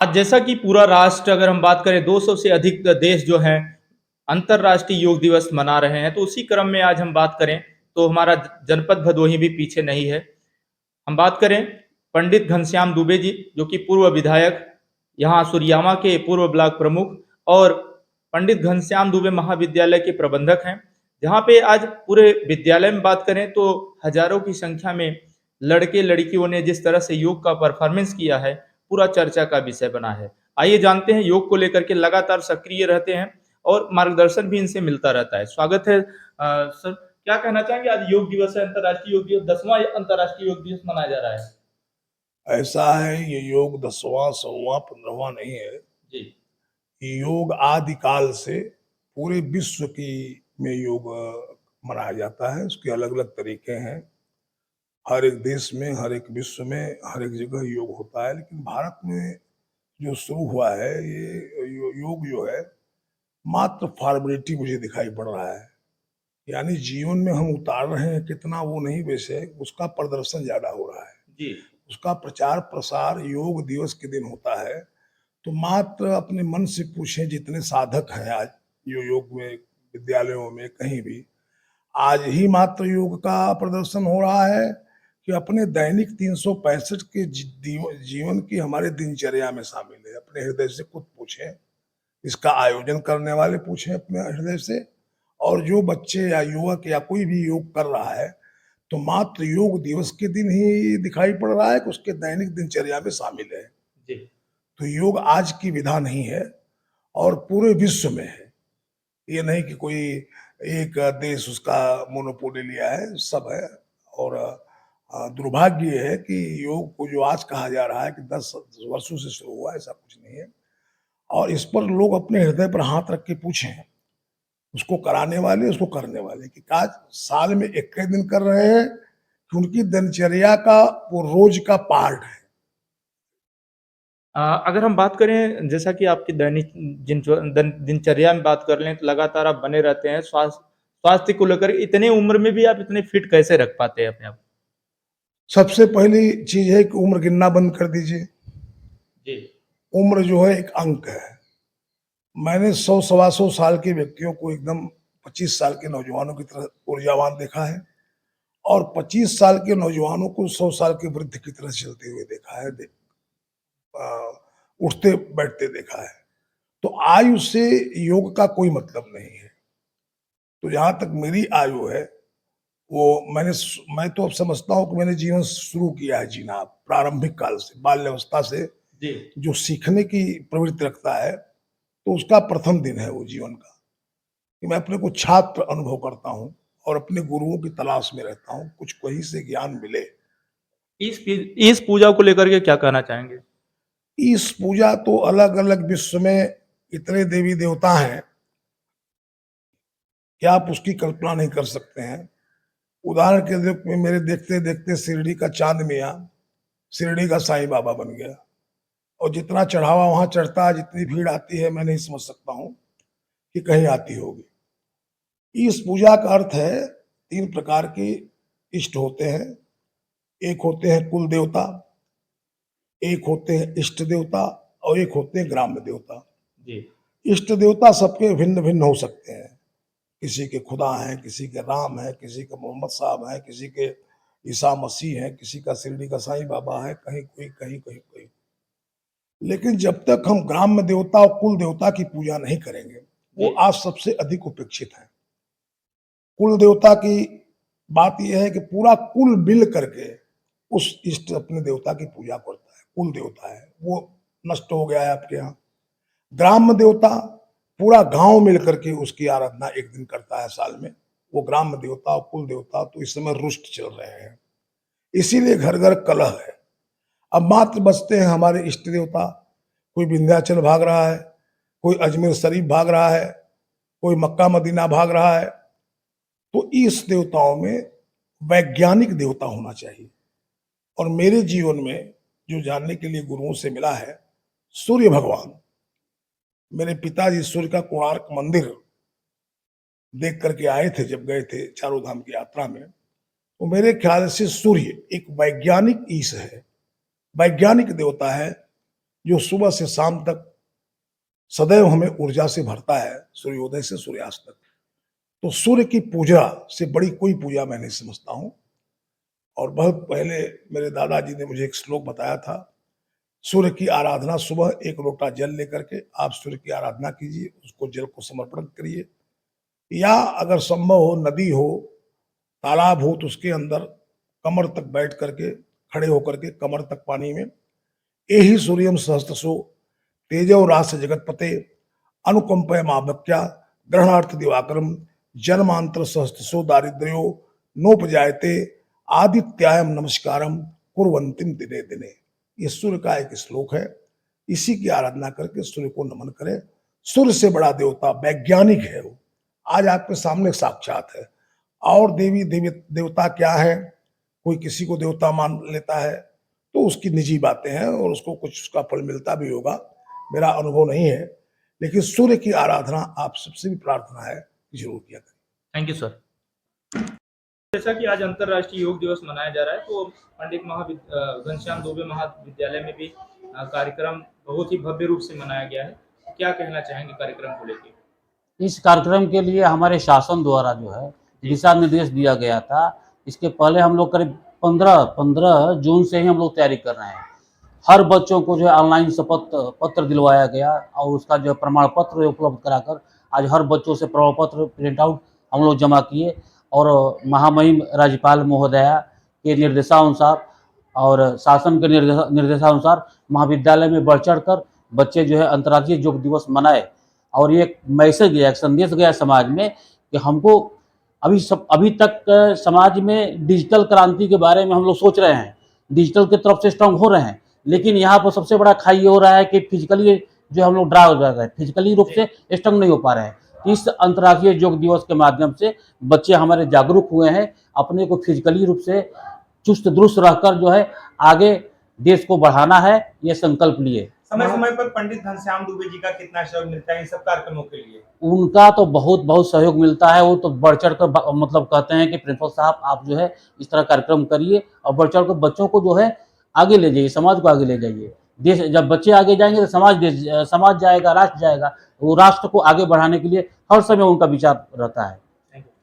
आज जैसा कि पूरा राष्ट्र अगर हम बात करें 200 से अधिक देश जो हैं अंतर्राष्ट्रीय योग दिवस मना रहे हैं, तो उसी क्रम में आज हम बात करें तो हमारा जनपद भदोही भी पीछे नहीं है। हम बात करें पंडित घनश्याम दुबे जी, जो कि पूर्व विधायक, यहाँ सूर्यामा के पूर्व ब्लॉक प्रमुख और पंडित घनश्याम दुबे महाविद्यालय के प्रबंधक हैं। जहाँ पे आज पूरे विद्यालय में बात करें तो हजारों की संख्या में लड़के लड़कियों ने जिस तरह से योग का परफॉर्मेंस किया है, पूरा चर्चा का विषय बना है। आइए जानते हैं, योग को लेकर के लगातार सक्रिय रहते हैं और मार्गदर्शन भी इनसे मिलता रहता है। स्वागत है सर। क्या कहना चाहेंगे, आज योग दिवस है, अंतर्राष्ट्रीय योग दिवस, 10वां अंतर्राष्ट्रीय योग दिवस मनाया जा रहा है। ऐसा है, ये योग 10वां 100वां 15वां नहीं है। जी। ये योग आदिकाल से पूरे विश्व की में योग मनाया जाता है। उसके अलग अलग तरीके हैं। हर एक देश में, हर एक विश्व में, हर एक जगह योग होता है, लेकिन भारत में जो शुरू हुआ है ये योग जो है, मात्र फॉर्मेलिटी मुझे दिखाई पड़ रहा है। यानी जीवन में हम उतार रहे हैं कितना वो नहीं, वैसे उसका प्रदर्शन ज्यादा हो रहा है। जी। उसका प्रचार प्रसार योग दिवस के दिन होता है। तो मात्र अपने मन से पूछें, जितने साधक हैं आज जो योग में, विद्यालयों में, कहीं भी आज ही मात्र योग का प्रदर्शन हो रहा है कि अपने दैनिक 365 के जीवन की हमारे दिनचर्या में शामिल है। अपने हृदय से खुद पूछें, इसका आयोजन करने वाले पूछें अपने हृदय से, और जो बच्चे या युवक या कोई भी योग कर रहा है तो मात्र योग दिवस के दिन ही दिखाई पड़ रहा है कि उसके दैनिक दिनचर्या में शामिल है। जी। तो योग आज की विधा नहीं है और पूरे विश्व में है। ये नहीं कि कोई एक देश उसका मोनोपोली लिया है, सब है। और दुर्भाग्य ये है कि योग को जो आज कहा जा रहा है कि 10 वर्षों से शुरू हुआ, ऐसा कुछ नहीं है। और इस पर लोग अपने हृदय पर हाथ रख के पूछें, उसको कराने वाले, उसको करने वाले, कि आज साल में 21 दिन कर रहे हैं कि उनकी दिनचर्या का वो रोज का पार्ट है। अगर हम बात करें, जैसा कि आपकी दैनिक दिनचर्या में बात कर लें, तो लगातार आप बने रहते हैं स्वास्थ्य स्वास्थ्य को लेकर। इतने उम्र में भी आप इतने फिट कैसे रख पाते हैं अपने आप? सबसे पहली चीज है कि उम्र गिनना बंद कर दीजिए। जी। उम्र जो है एक अंक है। मैंने 100 सवा 100 साल के व्यक्तियों को एकदम 25 साल के नौजवानों की तरह ऊर्जावान देखा है, और 25 साल के नौजवानों को 100 साल के वृद्ध की तरह चलते हुए देखा है, उठते बैठते देखा है। तो आयु से योग का कोई मतलब नहीं है। तो जहां तक मेरी आयु है, वो मैं तो अब समझता हूँ कि मैंने जीवन शुरू किया है जीना प्रारंभिक काल से, बाल्यावस्था से। जी। जो सीखने की प्रवृत्ति रखता है, तो उसका प्रथम दिन है वो जीवन का, कि मैं अपने को छात्र अनुभव करता हूँ और अपने गुरुओं की तलाश में रहता हूँ, कुछ वहीं से ज्ञान मिले। इस पूजा को लेकर के क्या कहना चाहेंगे? इस पूजा तो अलग अलग विश्व में इतने देवी देवता हैं कि आप उसकी कल्पना नहीं कर सकते हैं। उदाहरण के रूप में मेरे देखते देखते शिरडी का चांद मियाँ शिरडी का साईं बाबा बन गया, और जितना चढ़ावा वहां चढ़ता है, जितनी भीड़ आती है, मैं नहीं समझ सकता हूँ कि कहीं आती होगी। इस पूजा का अर्थ है, 3 प्रकार के इष्ट होते हैं। एक होते हैं कुल देवता, एक होते हैं इष्ट देवता, और एक होते हैं ग्राम्य देवता। जी। इष्ट देवता सबके भिन्न भिन्न हो सकते हैं। किसी के खुदा हैं, किसी के राम हैं, किसी के मोहम्मद साहब हैं, किसी के ईसा मसीह हैं, किसी का शिरडी का साईं बाबा है, कहीं कोई, कहीं कहीं कोई। लेकिन जब तक हम ग्राम्य देवता और कुल देवता की पूजा नहीं करेंगे, वो जी। आज सबसे अधिक उपेक्षित है। कुल देवता की बात यह है कि पूरा कुल मिल करके उस इष्ट अपने देवता की पूजा करता है, कुल देवता है वो। नष्ट हो गया है आपके यहाँ। ग्राम्य देवता पूरा गांव मिल करके उसकी आराधना एक दिन करता है साल में। वो ग्राम्य देवता और कुल देवता तो इस समय रुष्ट चल रहे हैं, इसीलिए घर घर कलह है। अब मात्र बचते हैं हमारे इष्ट देवता। कोई विंध्याचल भाग रहा है, कोई अजमेर शरीफ भाग रहा है, कोई मक्का मदीना भाग रहा है। तो इस देवताओं में वैज्ञानिक देवता होना चाहिए। और मेरे जीवन में जो जानने के लिए गुरुओं से मिला है, सूर्य भगवान। मेरे पिताजी सूर्य का कोणार्क मंदिर देख करके आए थे जब गए थे चारों धाम की यात्रा में। तो मेरे ख्याल से सूर्य एक वैज्ञानिक ईश है, वैज्ञानिक देवता है। जो सुबह से शाम तक सदैव हमें ऊर्जा से भरता है, सूर्योदय से सूर्यास्त तक। तो सूर्य की पूजा से बड़ी कोई पूजा मैं नहीं समझता हूँ। और बहुत पहले मेरे दादाजी ने मुझे एक श्लोक बताया था, सूर्य की आराधना सुबह एक लोटा जल लेकर के आप सूर्य की आराधना कीजिए, उसको जल को समर्पण करिए, या अगर संभव हो नदी हो, तालाब हो, तो उसके अंदर कमर तक बैठ करके, खड़े होकर के कमर तक पानी में, एहि सूर्यम सहस्त्रसो तेजो रास जगतपते अनुकंपय माभक्या ग्रहणार्थ दिवाकरम जन्मांतर सहस्त्रसो दारिद्र्यो नोपजायते आदित्यायम नमस्कारम कुर्वंतिम दिने दिने। ये सूर्य का एक श्लोक है। इसी की आराधना करके सूर्य को नमन करें। सूर्य से बड़ा देवता वैज्ञानिक है, वो आज आपके सामने साक्षात है। और देवता क्या है, कोई किसी को देवता मान लेता है तो उसकी निजी बातें हैं और उसको कुछ उसका फल मिलता भी होगा, मेरा अनुभव नहीं है। लेकिन सूर्य की आराधना आप सबसे भी प्रार्थना है कि जरूर किया करें। Thank you sir. जैसा कि आज अंतर्राष्ट्रीय योग दिवस मनाया जा रहा है, तो पंडित घनश्याम दुबे महाविद्यालय में भी कार्यक्रम बहुत ही भव्य रूप से मनाया गया है। क्या कहना चाहेंगे कार्यक्रम को लेकर? इस कार्यक्रम के लिए हमारे शासन द्वारा जो है दिशा निर्देश दिया गया था। इसके पहले हम लोग करीब 15 जून से ही हम लोग तैयारी कर रहे हैं। हर बच्चों को जो है ऑनलाइन शपथ पत्र दिलवाया गया और उसका जो प्रमाण पत्र उपलब्ध कराकर आज हर बच्चों से प्रमाण पत्र प्रिंट आउट हम लोग जमा किए और महामहिम राज्यपाल महोदया के निर्देशानुसार और शासन के निर्देशानुसार महाविद्यालय में बढ़ चढ़ कर बच्चे जो है अंतर्राष्ट्रीय योग दिवस मनाए। और ये एक मैसेज गया, एक संदेश गया समाज में कि हमको अभी तक समाज में डिजिटल क्रांति के बारे में हम लोग सोच रहे हैं, डिजिटल की तरफ से स्ट्रांग हो रहे हैं, लेकिन यहाँ पर सबसे बड़ा खाई ये हो रहा है कि फिजिकली जो हम लोग ड्रा हो रहे हैं, फिजिकली रूप से स्ट्रांग नहीं हो पा रहे हैं। इस अंतर्राष्ट्रीय योग दिवस के माध्यम से बच्चे हमारे जागरूक हुए हैं, अपने को फिजिकली रूप से चुस्त दुरुस्त रहकर जो है आगे देश को बढ़ाना है, ये संकल्प लिए। समय समय पर पंडित घनश्याम दुबे जी का कितना सहयोग मिलता है इन सब कार्यक्रमों के लिए? उनका तो बहुत सहयोग मिलता है। वो तो बढ़ चढ़ कर मतलब कहते हैं कि प्रिंसिपल साहब आप जो है इस तरह कार्यक्रम करिए और बढ़ चढ़ कर बच्चों को जो है आगे ले जाइए, समाज को आगे ले जाइए। देश, जब बच्चे आगे जाएंगे तो समाज जाएगा, राष्ट्र जाएगा। वो राष्ट्र को आगे बढ़ाने के लिए हर समय उनका विचार रहता है।